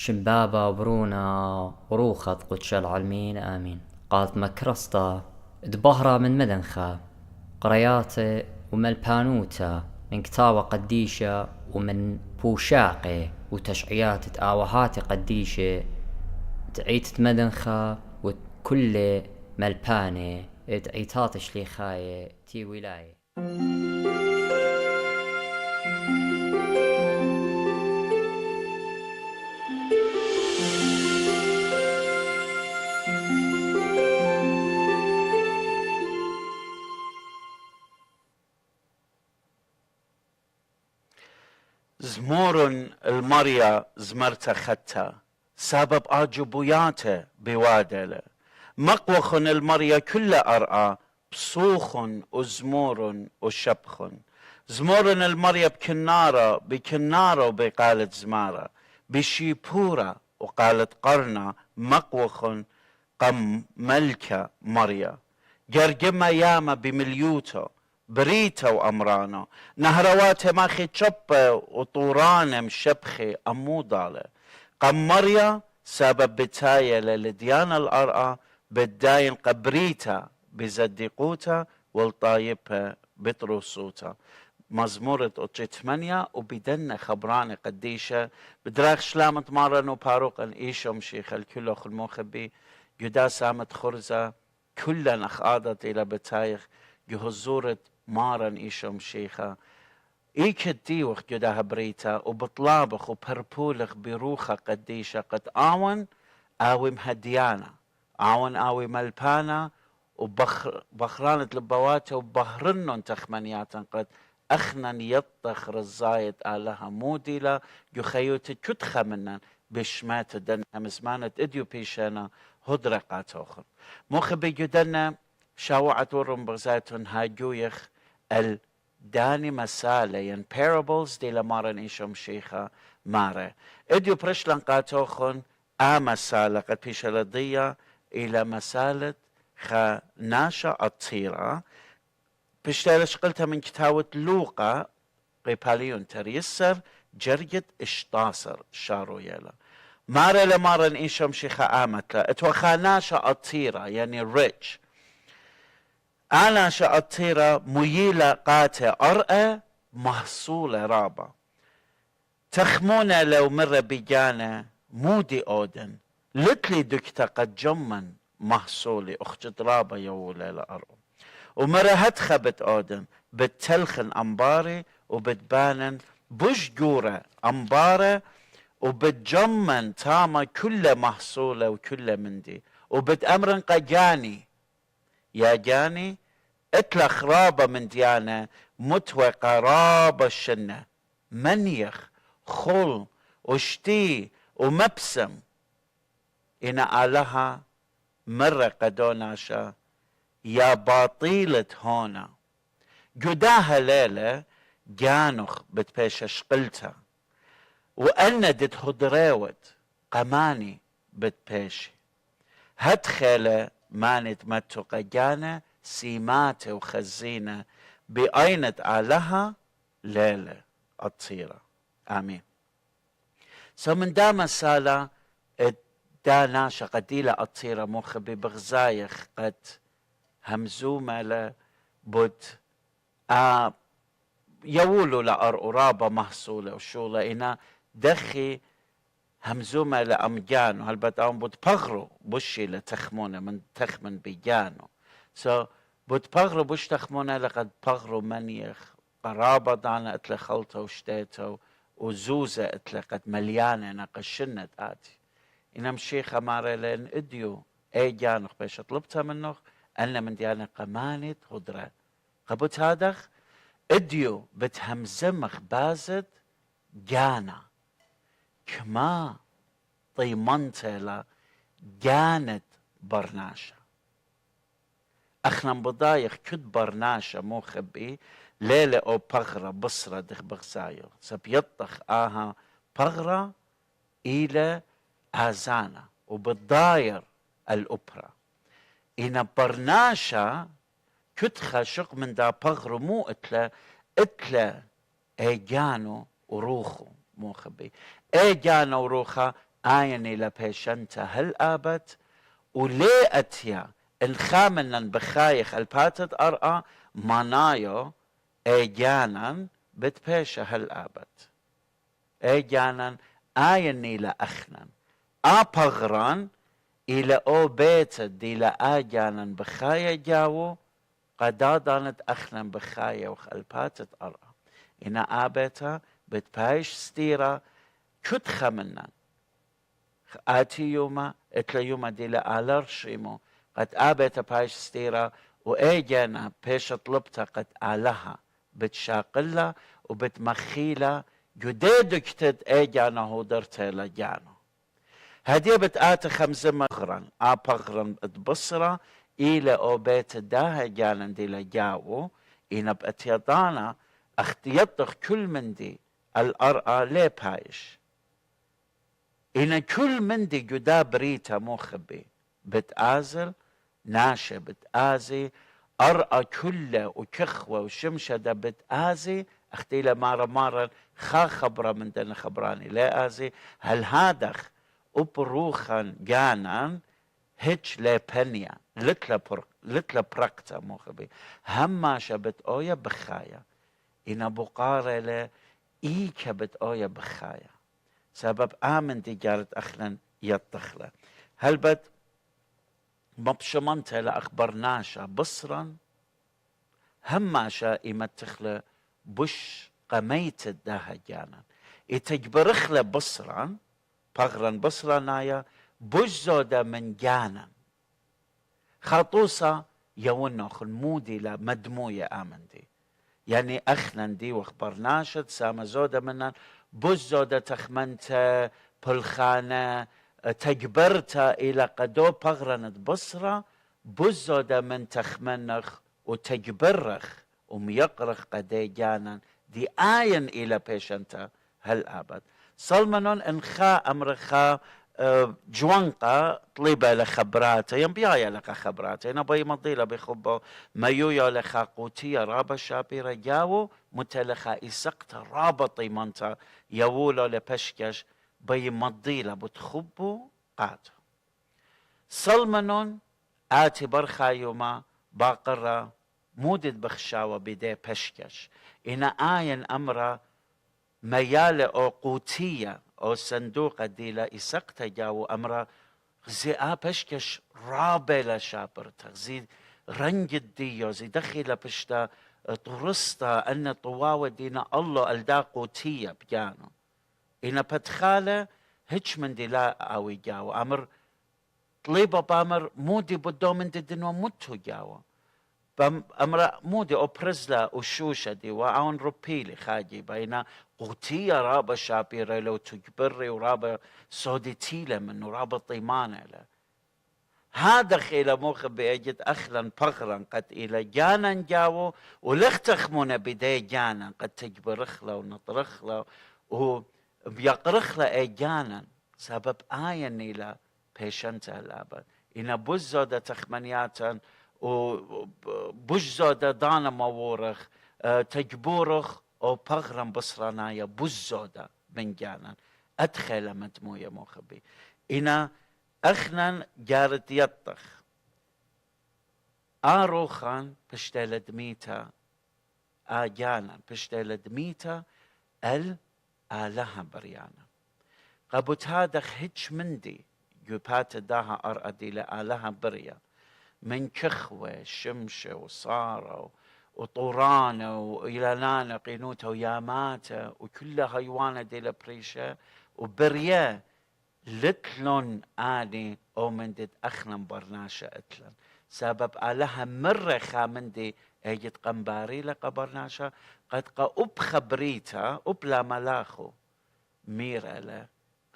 شمبابة وبرونا وروخة قدش العالمين آمين. قالت مكرسطة دبهرة من مدنخة قرياتي ومن البانوتا من كتابة قديشة ومن بوشاقي وتشعيات تآوهات قديشة تعيت مدنخة وكل ملباني تعيتات شليخاية تي ولاية. زمور المريا زمرتا ختا سبب آجبوياته بوادله مقوخ المريا كل أرعى بصوخ وزمور وشبخ زمور المريا بكنارة وبقالت زمارة بشيبورة وقالت قرنة مقوخ قم ملكة مريا جرجمة ياما بمليوتو بريتا وأمرانو نهروات ماخي تشبة وطورانة مشبخي أمودالة قمريا سبب بتاية للديانة الأرقى بالداين قبريتا بزدقوتا والطايبها بتروسوتا مزمورة أوتشي 8 وبدنا خبرانة قديشة بدراخ شلامة مارنو باروقا إيشو مشيخ الكل أخو الموخبي يدا سامت خرزة كلنا خاضت إلى بتايخ جهزورة مارن إيشو مشيخة إيكتي وخ جدا هبريتا وبطلابخ وبربولخ بروخة قديشة قد آون آوي مهديانا آون آوي ملبانا وبخرانة لبواته وبهرنن تخمنياتا قد أخنن يطخ رزايد آلها موديلا يخيوت كتخة منن بشمات دن همزمانة إديو بيشانا هدرقات أخر مخبي جدنا شاوعة ورم بغزاتون هاجويخ الداني مسالة ين parables دي لمارن إيشم شيخة مارة إديو برشلان قاتوخن مسالة قد بيشالدية إلى مسالة خناشة الطيرة بشتالش قلتها من كتاوة لوقا قيباليون تريسر جرجت اشتاصر شارو يلا مارة لمارن إيشم شيخة آمتلا اتوخاناشة الطيرة يعني rich أنا شأطيرة ميلة قاتة أرأى محصولة رابة تخمونة لو مرة بيجانا مودي أودن لتلي دكتا قد جمن محصولي أخجد رابة يولي لأرأى ومرة هتخبت أودن بتلخن أمباري وبتبانن بشجورة أمبارة وبتجمن تاما كل محصولة وكل مندي وبتأمرن قجاني يا جاني اتلخ رابة من ديانة متوقع رابة الشنة منيخ خل وشتي ومبسم إن آلها مرة قدوناشا يا باطيلة هونا جداها ليلة جانخ بتبيش شقلتها وأندت هدريوت قماني بتبيش هتخيلة مانت متوقع جانا سيماته وخزينة بأينة آلها ليلة الطيرة آمين من دا مسالة دا ناشا قديلة الطيرة مخبي بغزايخ قد همزومة لبد يولو لأرقرابة محصولة وشولة إنا دخي همزومة لأمجانو هل بدأهم بود بغرو بشي لتخمونة من تخمن بيجانو بود بغرو بش تخمونة لقد بغرو منيخ قرابة دانا اتل خلطة وشتيته وزوزة اتل قد مليانة نقشنت آتي إنا مشيخة ماري لين اديو اي جانوخ بيش طلبتها منوخ أنا من ديانا قمانت هدرة قبوت هادخ اديو بتهمزمخ بازد جانا كما طيمنتلا جانت برناشا أخنم بضايخ كد برناشا مو خبي ليلة أو بغرة بصرة دخ بغزايو سبيطخ بغرة إلى آزانا وبالضاير الأوبرا إن برناشا كتخا شق من دا بغرة مو اتلا ايجانو وروخو مو خبي ايجانو وروخا آيني لبيشنتا هل آبت ولي أتيا الخامنا بخايخ الباتت أرأى مانايو إيجانا بتبيشا هل آبت إيجانا آيني لأخنا أبغران إلى أو بيت دي لآجانا بخايا جاو قدادانت أخنا بخايا وخلباتت أرأى إنا آبتا بتبايش ستيرا كت خمنا آتي يوما اتلا يوما دي لآلر شيمو قد آبتا بايش ستيرا وإيجانا بيش طلبتا قد آلها بتشاقلا وبتمخيلا جديد كتد إيجانا هو درتيلا جانو هدي بتآت خمسة مغرن آبغرن بصرة إلى أو بيت داها جانا دي لجاو إنا بأتيضانا اختيطخ كل من دي الأرأى لي بايش إنا كل من دي جدا بريتا مخبي بتآزل ناشا بتآزي أرأى كله وكخوة وشمشدة بتآزي اختيلا مارا خا خبرة من دنا خبراني لا آزي هل هادخ وبروخا جانا هيتش لا بنيا لتلا براكتا مخبي هما شبت اويا بخايا إنا بقارة إيكا بت اويا بخايا سبب آمن دي جارت أخلا يطخلا هل بت مبشمنتها لأخبرناشا بصرا هما شا إمتخلا بش قميت الداها جانا إتجبرخلا بصرا بغرن بصرا نايا بش زودا من جانا خاطوسا يونخ المودي لمدموية آمن دي يعني أخنا دي واخبرناشت ساما زودا منن بش زودا تخمنت بلخانة تجبرتا إلى قدو بغرنت بصرة بش زودا من تخمنخ وتجبرخ وميقرخ قدي جانا دي آين إلى بيشنتا هل أبد صلمنون انخا أمرخا جوانقا طلبة لخبراته ينبيايا لك خبراته نبي مضيلة بخبو ميويا لخا قوتية رابا شابيرا جاو متلخا إسقط رابطي منتا يولو لبشكش بي مضيلة بتخبو قاتو صلمنون آتي برخا يوما باقرة مودد بخشاوة بدي بشكش إنا آين أمرا ميال أو قوتية أو صندوق ديلا إسقط جاو أمرا زي بشكش رابلا شابر تغزي رنج الديو زي دخل بشتا طرستا أن طواوة دينا الله الدا قوتية بجانو إنا بتخالة هج من ديلا أوي جاو أمر طليبة بامر مودي بدو من دينو متو جاو أمر مودي أو برزلا وشوشة دي وعون روبيلي خاجي بينا قوتية رابا شابيرة لو تجبري ورابا سوديتيلة من ورابا طيمانة له هذا خيلة موخب بيجد أخلا بغرا قد إلى جانا جاو ولختخمونا بدي جانا قد تجبرخ له ونطرخ له وبيقرخ له أي جانا سبب آية إلى بيشنته الأبد إن بزودة تخمنياتا وبزودة دانا مورخ تجبورخ أو بغرم بصرانايا بزودة من جانا أدخل مدموية موخبي إنا أخنا جارت يطخ آروخان بشتلد ميتا آجانا بشتلد ميتا آلها بريانا قبوت هذا هج مندي جبات داها أرأدي لآلها بريا من كخوة شمشة وصارة وطورانة وإلانانة قينوتة وياماتة وكل هيوانة دي لبريشة وبريا لتلون آني أو من دي أخنا برناشة اتلن سبب آلها مرة خامندي اجت قنباري لقبرناشة قد قا خبريتا لا ملاخو مير ألا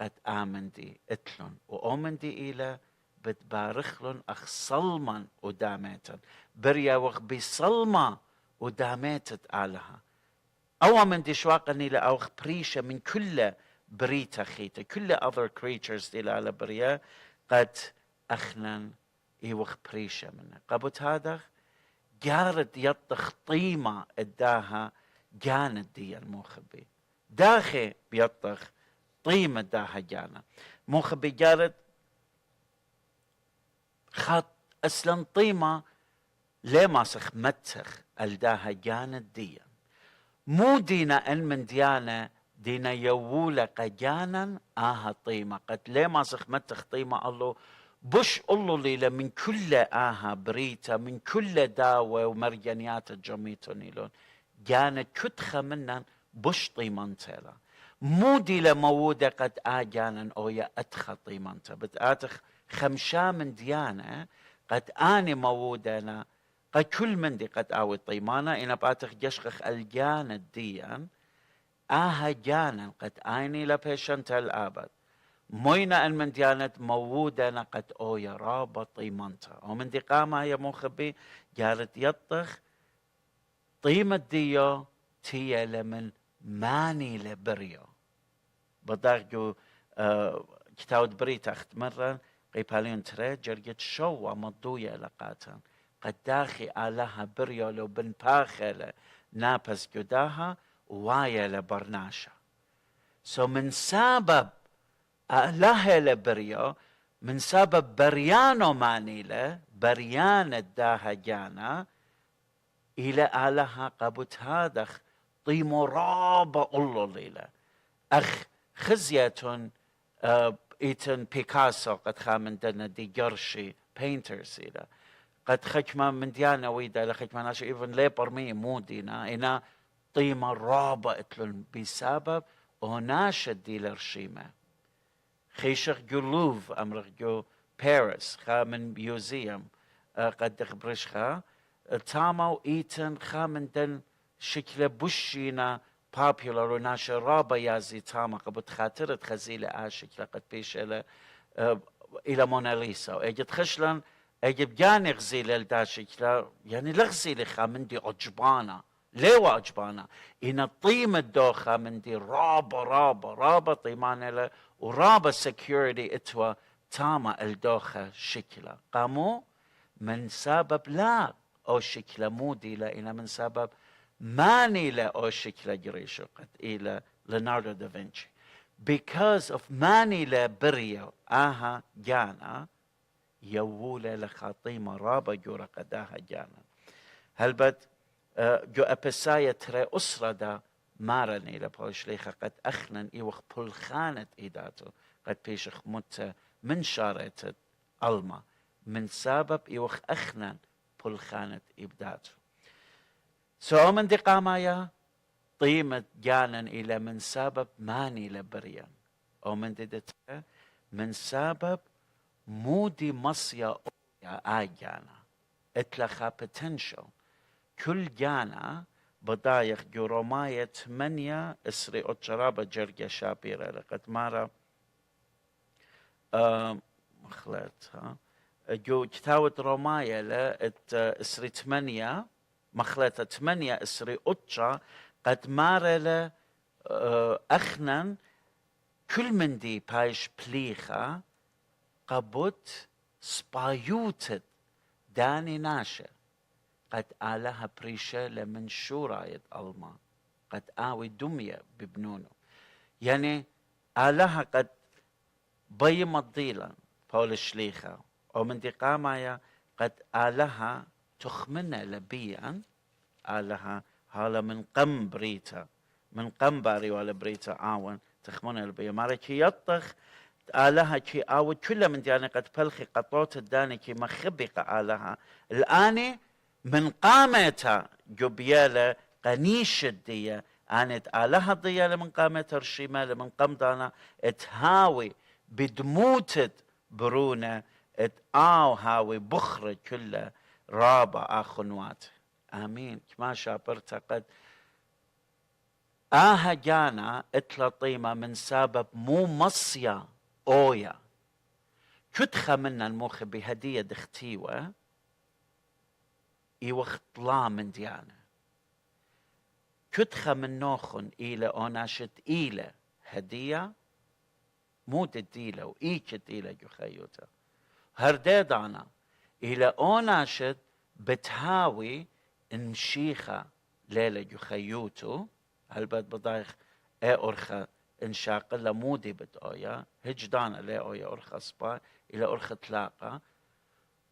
قد آمندي اتلن وآمندي إلى بتبارخلن أخ صلما وداميتا بريا وخ بصلما وداميتت آلها أو من دي شواقني لأوخ بريشة من كل بريتا خيتا كل other creatures دي على بريا قد أخنن إيوخ بريشة منه قبط هذا جارت يطخ طيمة اداها جانت دي الموخبي داخي بيطخ طيمة داها جانا مخبي جارت خط أسلم طيمة ليه ماسخ متسخ الداها جانت ديا مو دينا أن من ديانا دينا يوولة قجانا طيمة قد ليه ماسخ متخ طيمة الله بش الله ليلة من كل بريتا من كل داوة ومرجانيات الجميتون لون جانت كتخة منا بش طيمانتلا مو دي لمودة قد جانا أويا أتخ طيمانتا بتآتخ خمشا من ديانا قد آني مودنا قد كل من دي قد آوي طيمانا إنا باتخ جشخخ الجان الديان جانا قد آيني لبيشنت الآبد موينا أن من ديانت مودنا قد أويا رابا طيمانتا ومن دي قامة يا مخبي جارت يطخ طيمة ديو تيا لمن ماني لبريو بدارجو كتاود بريتا اختمرا قيبالين تري جرجت شو مضوية لقاتا قد داخي آلها بريو لو بن باخلة نابس جداها وايا لبرناشا من سبب آلها لبريو من سبب بريانو مانيلة بريان الداها جانا إلى آلها قبت هادخ طيمو رابا الله ليلة أخ خزيتون إيتن بيكاسو قد خامن دنا دي جرشي بينترز إلى قد خجما من ديانا ويدا لخجما ناشا إيفن ليبر مي مودينا إنا طيمة رابا إتلون بسبب وناشا ديلر شيمة خيشخ جو لوف أمرخ جو باريس خا من ميوزيوم قد دخبرشخا تامو إيتن خا من دن شكل بوشينا popular وناشا رابا يازي تاما قبت خاطرت خزيلة آشك لقد بيش إلى موناليسا وإجت خشلن أجب جاني غزيلة الداشك يعني لغزيلة خا من دي عجبانا ليوا عجبانا إن طيمة دوخة من دي رابا طيمانة له ورابا security اتوا تاما الدوخة شكلة قامو من سبب لا أو شكلة مودي لإنا من سبب ماني لا أو شكلة جريشو قد إلى ليوناردو دافنشي because of ماني لا بريو جانا يوولة لخاطيمة رابا جورا قداها جانا هلبت جو أبسايا ترى أسرة دا مارني لبوش ليخا قد أخنن إيوخ بلخانة إيداتو قد بيشخ متى من شارة ألما من سبب إيوخ أخنن بلخانة إبداتو سو من دي قامايا طيمة جانا إلى من سبب ماني لبريان أو من دي من سبب مودي مصيا جانا اتلخا potential كل جانا بدايخ جروماية 8 اسري أتشرابة جرجة شابيرة لقد مارا مخلتها جو كتاوت روماية لا اسري 8 مخلتها 8 اسري أتشا قد مارا لا أخنن كل من دي بايش بليخة قبوت سبايوتت داني ناشر قد آلها بريشة لمن شوراية ألما قد آوي دمية ببنونه يعني آلها قد بيمت ضيلا بول شليخة أو من دي قامايا قد آلها تخمنا لبيا آلها هالا من قم بريتا من قم باري ولا بريتا آون تخمنا لبيا ماركي يطخ آلها كي آود كل من دياني قد بلخي قطوت الداني كي مخبق آلها الآن من قامتها جبيالة قنيش الدية آنت آلها الضيالة من قامتها رشيمة من قمدانا اتهاوي بدموتت برونة هاوي بخرج كله رابع آخنوات آمين كما شابرت قد جانا اتلطيمة من سبب مو مصيا أويا كتخة منا المخ بهدية دختيوة إيوخ طلا من ديانا كتخة من نوخن إلى أوناشت إلى هدية موت الديلة وإيك الديلة جخيوتا هردادانا إلى أوناشت بتهاوي المشيخة ليلة جخيوتو هلبت بضايخ أرخة إن شاقلة مودي بتأويا هجدانا لي أويا أرخص با إلى أرخ تلاقة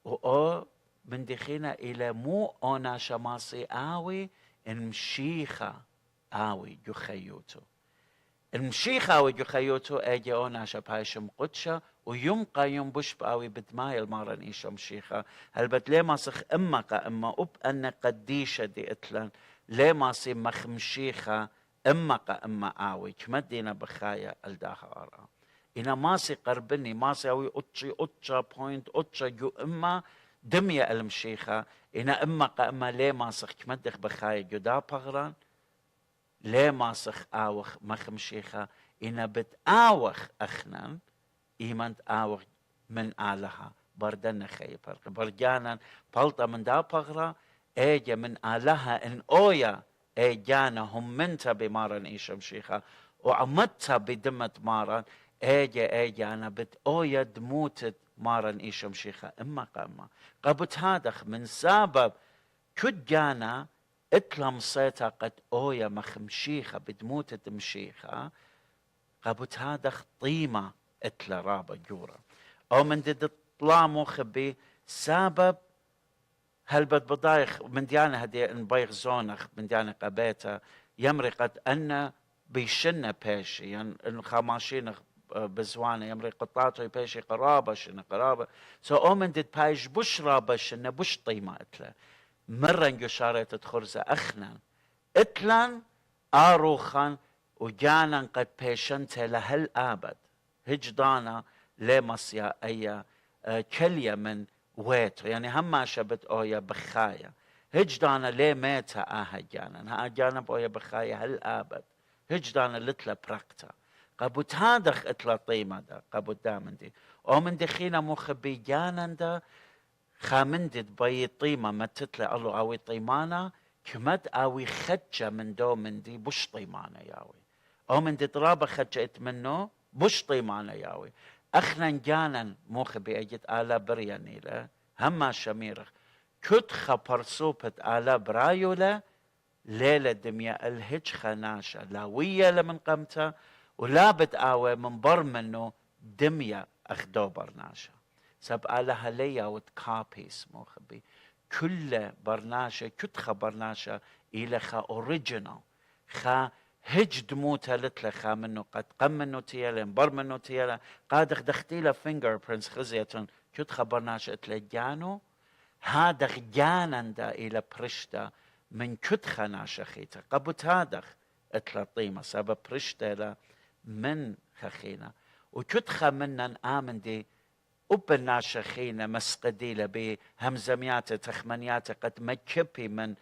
وأو من دخينا إلى مو أنا شماسي آوي المشيخة آوي جخيوتو المشيخة آوي جخيوتو أجي أنا شبايشم قدشة ويمقى ينبش بآوي بدماي المارن إيشو مشيخة هل بت ليه ماسخ أمك أما أب أن قديشة دي إتلان ليه ماسي مخمشيخة أمك أما آوي كمدينا بخايا الداها أرى إنا ماسي قربني ماسي أوي أتشا بوينت أتشا جو إما دمية المشيخة إنا أمك أما ليه ماسخ كمدخ بخايا جدا بغران ليه ماسخ آوخ مخمشيخة إنا بتآوخ أخنان إيمانت آوخ من آلها بردن خي فرق برجانا بلطة من دا بغرا إيجا من آلها إن أويا إيجانا هم منتا بمارن إيشم شيخة وعمدتا بدمت مارن إيجا أنا بت أويا دموتت مارن إيشم شيخة إما قاما قبت هادخ من سبب كد جانا اتلم صيتا قد أويا مخمشيخة بدموتت مشيخة قبت هادخ طيمة اتلا رابا جورا او من دد طلا مخبي سبب هل بضايخ من ديانا هدي ان بيغ زونخ من ديانا قبيتا يمرقت ان بيشنا بيشي يعني ان خاماشين بزوانه يمرق قطاطو بيشي قرابه شنا قرابه او من دد بايش بش رابا شنا بش طيمه اتلا مرن جشارة خرزة اخنا اتلان اروخان وجانا قد بيشنت لهل ابد هجدانا لمسيا أي كلية من ويتو يعني هم شبت أويا بخايا هجدانا لي ميتا آهجانا هاجانا بأويا بخايا هل آبد هجدانا لتلا براكتا قبوت هادخ اتلا طيمة دا قبوت دامن دي او من دخينا مخبي جانا دا خامندد بي طيمة ما تتلا الله اوي طيمانا كمد اوي خدشة من دو من دي بش طيمانا ياوي او من دي طرابة خدشة اتمنو بش طيمانا ياوي اخنا جانا مخبي اجت آلا بريانيلا هما شميرخ كتخ برسوبة آلا برايولا ليلة دميا الهج خناشة لاوية لمن قمتها ولا بتقاوي من بر منه دميا اخدو برناشة سب آلها ليا وتكابيس مخبي كل برناشة كتخ برناشة إلى خا اوريجينال خا هج دموتها لتلخا منه قد قم منه تيالا بر منه تيالا قادخ دختيلا فينجر برنس خزيتون كتخ برناشة اتلجانو هادخ جانندا إلى برشتا من كتخ ناشخيتا قبوت هادخ اتلطيمة سبب برشتا من خخينا وكتخ منن آمن دي أبنا شخينا مسقديلة بهمزميات تخمنيات قد مكبي من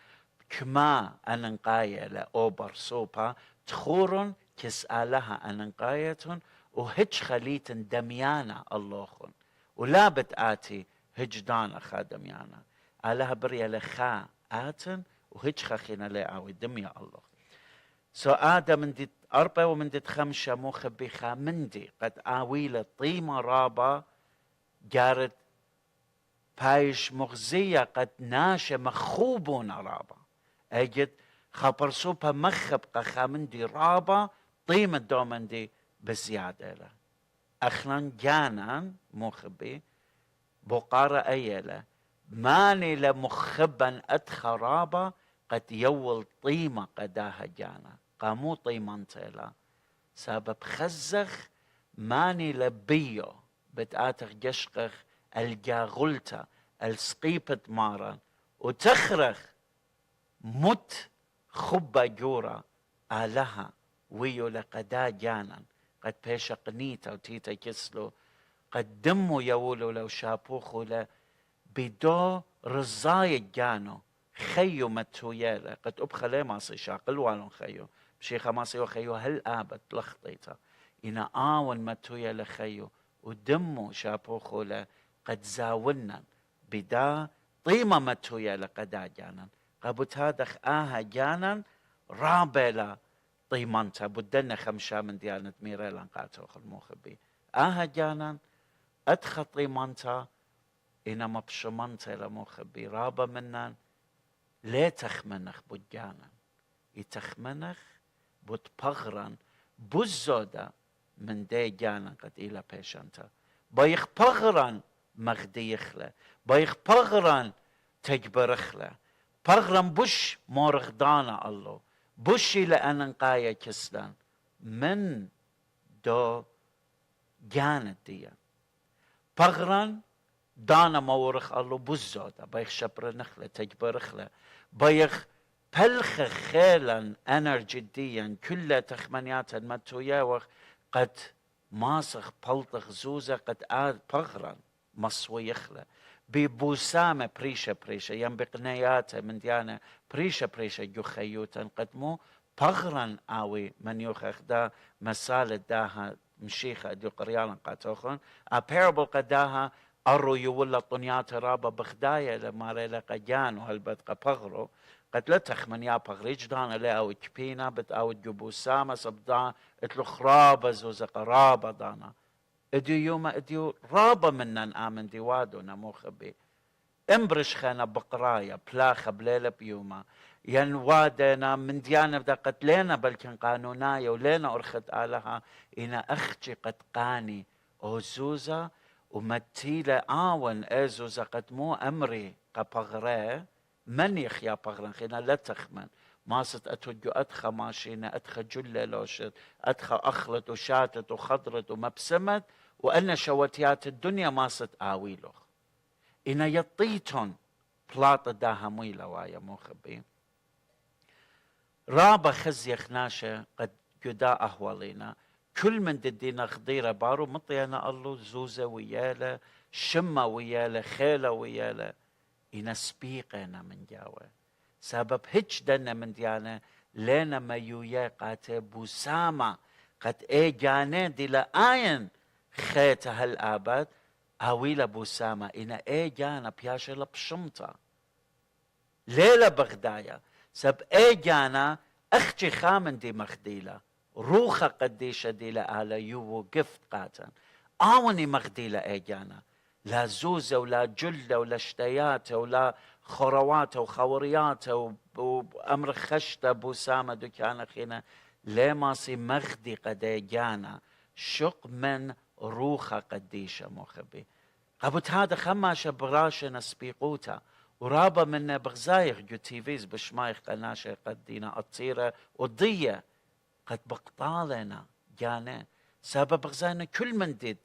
كما أننقاية لأوبر سوبا تخورن كسألها أننقايتون وهج خليت دميانا اللوخن ولا بتآتي هجدانا خا دميانا آلها بريا لخا آتن وهج خخينا لأوي دميا الله آدم من دي أربع ومن دي خمسة مخبي خا من دي قد آويلة طيمة رابا جارت بايش مغزية قد ناشة مخوبون رابا اجد خبر سوبا مخبقة خامندي رابا طيمة دومندي بزيادة له اخنان جانا مخبي بقارة ايلا ماني لمخبا ادخرابا قد يول طيمة قداها جانا قامو طيمان تيلا سبب خزخ ماني لبيو بتآتخ جشقخ الجاغلتا السقيبة مارا وتخرخ مت خبا جورا آلها ويو لقدا جانا قد بيشق نيتا وتيتا كسلو قد دمو يولو لو شابوخو لا بدو رزاي جانو خيو متويالا قد أبخلي ماسي شاقل والون خيو بشيخة ماسي وخيو هل آبت لخطيتا إنا آون متويالا خيو ودمو شابوخو لا قد زاولنا بدا طيمة متويا لقدا جانا قبوت هادخ جانا رابلا طيمانتا بدنا خمشا من ديانة ميريلان قاتوخ الموخبي جانا ادخل طيمانتا إنا مبشمانتا لموخبي رابا منان ليه تخمنخ بجانا يتخمنخ بتبغران بزودا من دي جانا قد إلى بيشانتا بايخ بغران مغدي يخلا بايخ بغران تجبرخلا بغران بش مورغدانا الله بشي لأن قايا كسلان من دو جانت دي بغران دانا مورخ الله بزودا بايخ شبر نخلا تجبرخلا بايخ بلخ خيلا انرجي ديا كلها تخمنيات المتوياوخ قد ماسخ بلطخ زوزة قد آد بغرا مصوي يخلى ببوسامة بريشة ينبقنياته من ديانا بريشة يخيوتا قد مو بغرا آوي من يخخ دا مسالة داها مشيخة ديو قريالا قاتوخن أبيربل قداها أرو يولا طنيات رابا بخدايا لما ريلا قجانو هلبت قبغرو قد لا تخمن يا بغريج دانا لا او كبينا بت او جبو سامة صبدا اتلو خرابة زوزة قرابة دانا اديو يوما اديو رابة منن آمن ديوادو نمو خبي امبرش خانا بقرايا بلاخة بليلة بيوما ين وادنا من ديانا بدا قد لينا بلكن قانونايا ولينا ارخد آلها إنا اختي قد قاني او زوزة ومتيلة آون ازوزة قد مو امري قبغراه من يخيا بغرن خينا لا تخمن ماست اتوجو ادخى ماشينا ادخى جلة لوشت ادخى اخلت وشاتت وخضرت ومبسمت وانا شوتيات الدنيا ماست اويلوخ انا يطيتون بلاط داها ميلا وايا موخبي رابا خزي خناشة قد جدا اهوالينا كل من ددينا خضيرة بارو مطينا الله زوزة ويالا شمة ويالا خيلة ويالا إنا سبيقنا من جاوة سبب هج دنا من ديانا لنا ما يويا قاتي بوسامة قد جانا دي لآين خيت هالآباد أويلا بوسامة إنا جانا بياشا لبشمتا ليلة بغدايا سب جانا أختي خامن دي مخديلة روخة قديشة دي لآلا يوو قفت قاتن آوني مخديلة جانا لا زوزة ولا جلة ولا اشتياته ولا خروات وخورياته وأمر خشته بوسامة دكان خينا لما سي مغدي قدي جانا شق من روخة قديشة مخبي قبط هذا خماشة براشة نسبيقوتا ورابا من بغزايخ جو تيفيز بشمايخ قناشة قدينا أطيرة وضية قد بقطالنا جانا سبب بغزاينا كل من ديد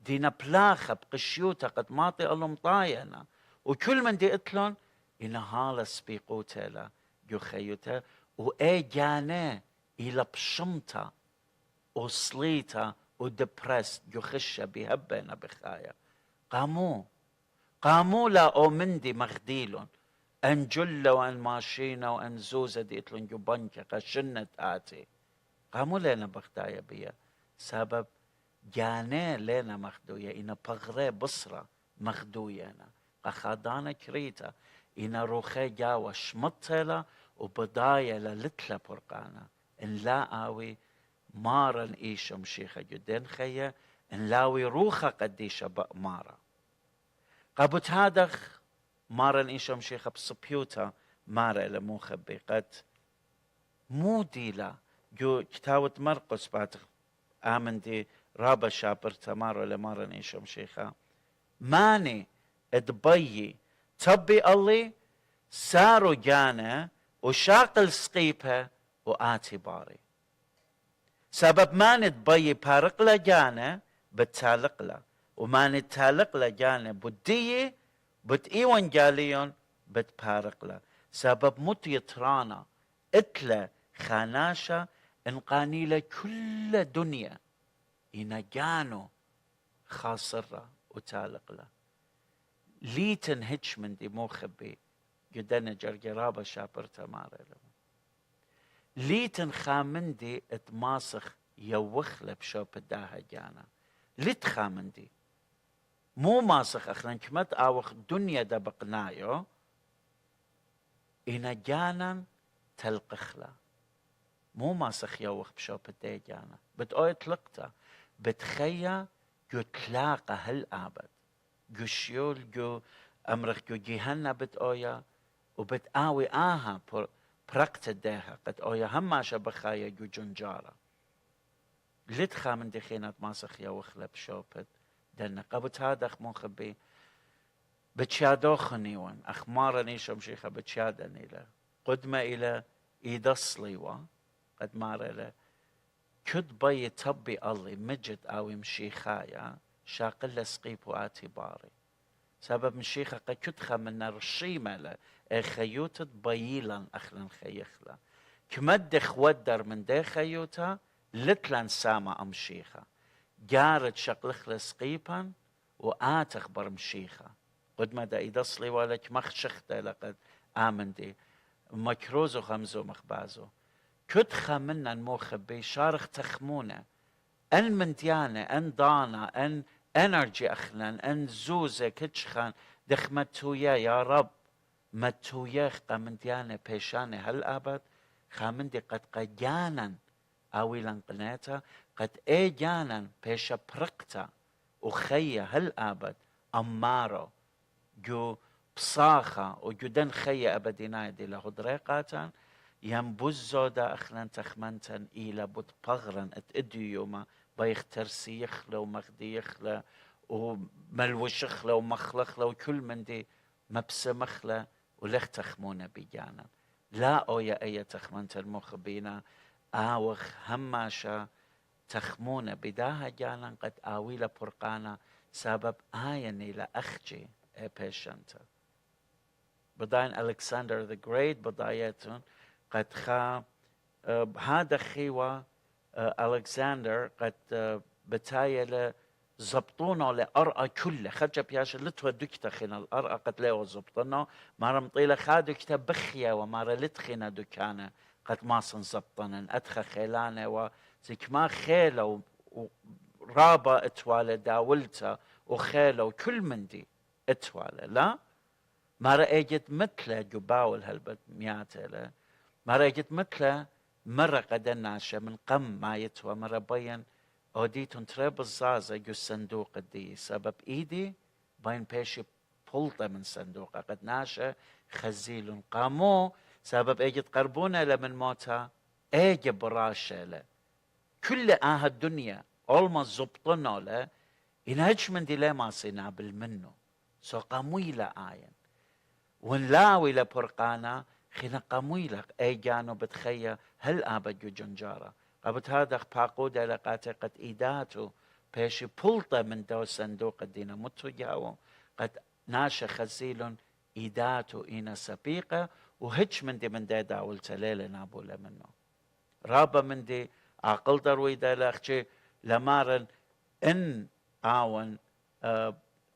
دينا بلاخة بقشيوتا قد ماطي اللهم طاينا وكل من دي اتلون إنا هالا سبيقوتا لا يخيوتا وإي جانا إلا بشمتا وصليتا ودبرست يخشى بهبنا بخايا قاموا لا أو مندي مخديلون أن جلة وأن ماشينا وأن زوزة دي اتلون جبنكا قشنت آتي قاموا لنا بخدايا بيا سبب جانا لنا مخدوية إنا بغري بصرة مخدوينا قخادانا كريتا إنا روخي جاوة شمطلا وبداية للتلا برقانا إن لا آوي مارا إيشا مشيخة جدين خيا إن لاوي روخة قديشة بأمارا قابوت هادخ مارا إيشا مشيخة بصبيوتا مارا لمو خبي قد مو ديلا جو كتاوة مرقس باتخ آمن دي رابا شابر تمارو لمارن إيشم شيخا ماني ادبيي تبي الله سارو جانا وشاقل سقيبها وآتي باري سبب ماني ادبيي بارق لا جانا بتالق لا وماني تالق لا جانا بديي بتإيوان جاليون بتبارق لا سبب مت يترانا اتلا خاناشا انقانيلا كل دنيا إنا جانو خاصرة وتالق له ليتن هج من دي مو خبي جدنا جرجرابة شابر تماري له ليتن خامندي اتماسخ يوخل بشوب الداها جانا ليت خامندي مو ماسخ اخلان كمت اوخ دنيا دبقنايو إنا جانا تلقخلا مو ماسخ يوخ بشوب الداها جانا بتقوي تلقتا بتخيا جو تلاقى هالآبد جو شيول جو أمرخ جو جيهنا بتقويا وبتقاوي برقت الداها قد أويا هما شبخايا جو جنجارة لتخا من دخينات ماسخ يا وخلا بشوبت دنا قبت هذا أخ مخبي بتشادو خنيون أخمار نيشم شيخة بتشادني له قدما إلى إيدصليوا قد مار إلى كد بي تبي الله مجد أو مشيخايا شاقل سقيبو اعتباري سبب مشيخة قد كدخا من الرشيمة له خيوتت بيلا أخلن خيخلا كمد خودر من دي خيوتا لتلان ساما أمشيخة جارت شقلخ لسقيبان وآتخ برمشيخة قد ما دا إيدصلي ولك مخشخت لقد آمن دي مكروزو خمزو مخبازو كدخا منا الموخبي شارخ تخمونة أن من ديانة أن دانا أن انرجي أخلان أن زوزة كتشخان دخمتويا يا رب متويا من ديانة بيشانة هل أبد خامن دي قد قجانا أويلان قناتا قد جانا بيشا برقتا وخيا هل أبد أمارو جو بصاخة وجدن خيا أبدنا دي لهدريقاتا ينبزو دا أخلان تخمنتن إلى بود بغرن اتديوما بيخترسي يخلا ومخدي يخلا وملوش يخلا ومخلخلا وكل من دي مبسم يخلا ولخ تخمونا بيجانا لا أويا أي تخمنتن مخبينا آوخ هماشا تخمونا بداها جانا قد آويلا برقانا سبب آيني لأخجي بيشنتا بداين ألكسندر the Great بدايتون قد خا هذا خيوة ألكسندر قد بتايل زبطونا لأرأى كله خرج بياش لتوا دكتا خنا الأرأى قد لا زبطنا مارا مطيلة خادو كتاب بخيا ومارا لتخنا دكانة قد ما صنزبطنا أدخى خيلانة وزيك ما خيلة ورابا اتوالة داولتا وخيلة وكل من دي اتوالة لا مارا اجت مثل جباول هالبت مياتة مرة جت مثله مرة قد الناشة من قم ما يتوى مرة بين أوديتون تريب الزازة جو الصندوق دي سبب إيدي بين بيشي بولطة من صندوق قد ناشة خزيل قامو سبب اجت قربونة لمن موتا اجي براشة له كل الدنيا أولما زبطنا له إنهج من دي لا ما سينابل منه سو قاموي لا آين ونلاوي لبرقانا خنا قاموي لك أي جانو بتخيا هل آبد جو جنجارة قبت هذا باقودة لقاتي قد إيداتو بيشي بولطة من دو صندوق الدينة متو جاو قد ناشا خزيل إيداتو إينا سبيقة وهج من دي داول تليلة نابولة منه رابا من دي عقل دروي دا لأخشي لمارن إن آون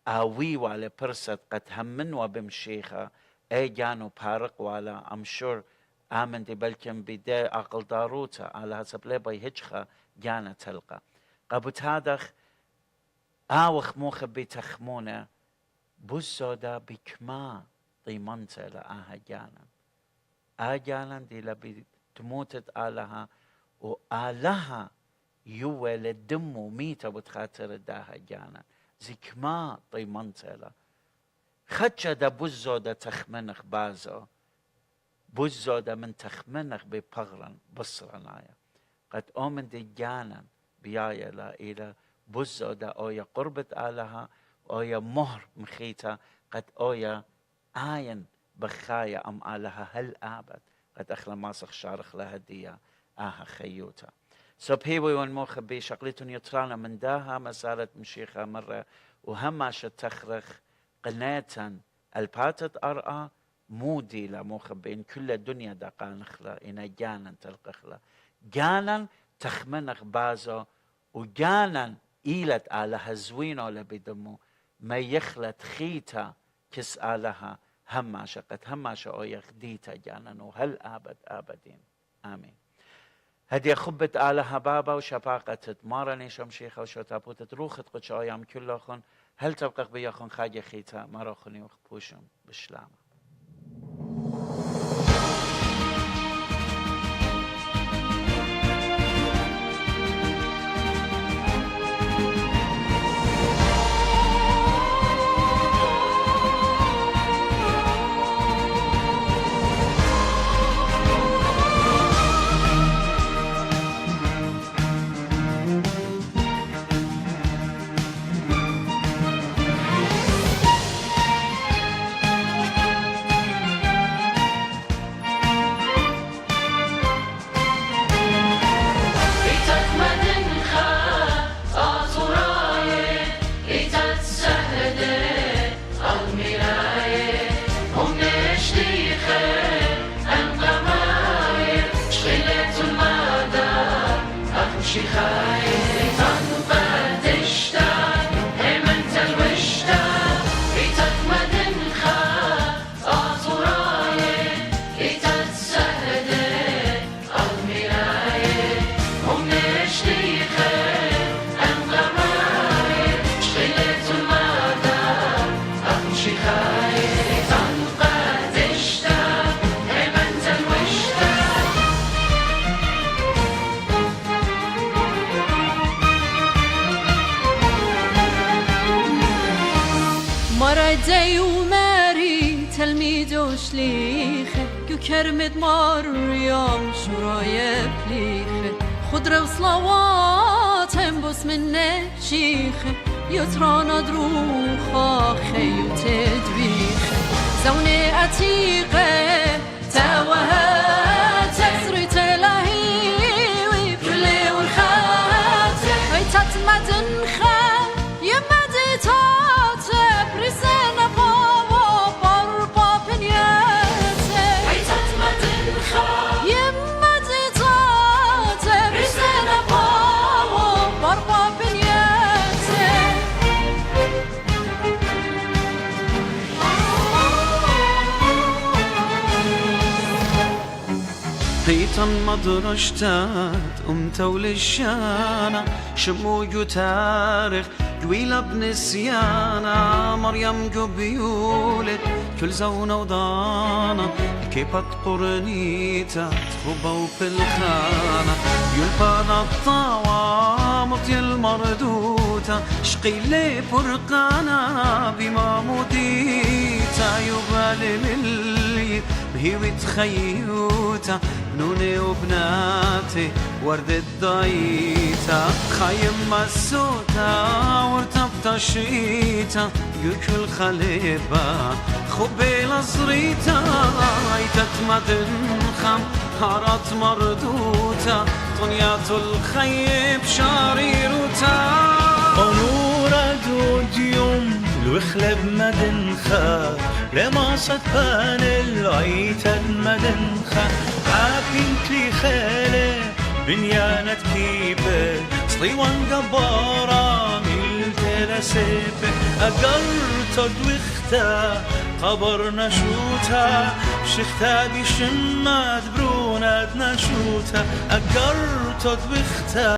آوي والي برسد قد همن وبمشيخة اي جانو بارق ولا امشور امن دي بلكم بدي عقل داروتا على حسب لبي هجخة جانا تلقى قبت هادخ آوخ موخبي تخمونة بزودا بكما ضيمنت لآها جانا آجانا دي لبي تموتت آلها وآلها يوه لدمو ميتا بتخاطر داها جانا زكما ضيمنت لها خدشة دا بزودة تخمنخ بازو بزودة من تخمنخ ببغرن بصرنايا قد أومن دي جانا بيايا لا إلى بزودة أويا قربت آلها أويا مهر مخيطة قد أويا آين بخايا أم آلها هل آبد قد أخلا ماسخ شارخ لها ديا آها خيوتا سبهيوي والموخبي شقلتون يطرانا من داها مسالة مشيخة مرة وهماشة تخرخ قناتا الباتت أرأى مودي لمخبين كل الدنيا دقانخلا إنا جانا تلقخلا جانا تخمنخ بازو وجانا إيلت على هزوينو لبدمو ما يخلت خيتا كس آلها هماشا قد هماشا أو يخديتا جانا وهل آبد آبدين آمين هدي خبت آلها بابا وشفاقة مارني شمشيخة وشوتابوتت روخت قدش أيام كلخن هل تبقى بياخن خاجة خيتا مراخني وخبوشم بالشلامة Maradei umeri تلميذ وشليخه كرمت مريم شراية بليخه خضرة وصلوات هم بس من شيخه يترانا دروخا خيو تدبيخه زوني عتيقه توها تسري تلاهي ويبلي والخات هاي تتمدن خان يمدي تاتب رسالة بابا بربا بنياتي هاي تتمدن خان يمدي تاتب رسالة بابا بربا بنياتي هيتن مدرشتات تولي الشانة شمو جو تاريخ جويلة بنسيانا مريم جو بيولت كل زونة وضانا كيبت قرنيتا تخبا وبالخانة يلبانا الطاوة مطي المردوتا شقي لي فرقانا بما مديتا يبالي للي بهي تخيوتا بنوني وبناتي ورد الضيتا خايم مسوتا ورتبت الشيتا يكل خليبا خبي لصريتا يتتمدن خم هارت مردوتا طنيات الخيب شاريروتا أنورا دوديوم الوخلب مدنخا لما صدفان العيت المدنخا عاكين كلي خالي بنيانة كيبة صليوان قبارا ميلتلسب أقرت دوختا قبر نشوتا شختا بشماد برونات نشوتا أقرت دوختا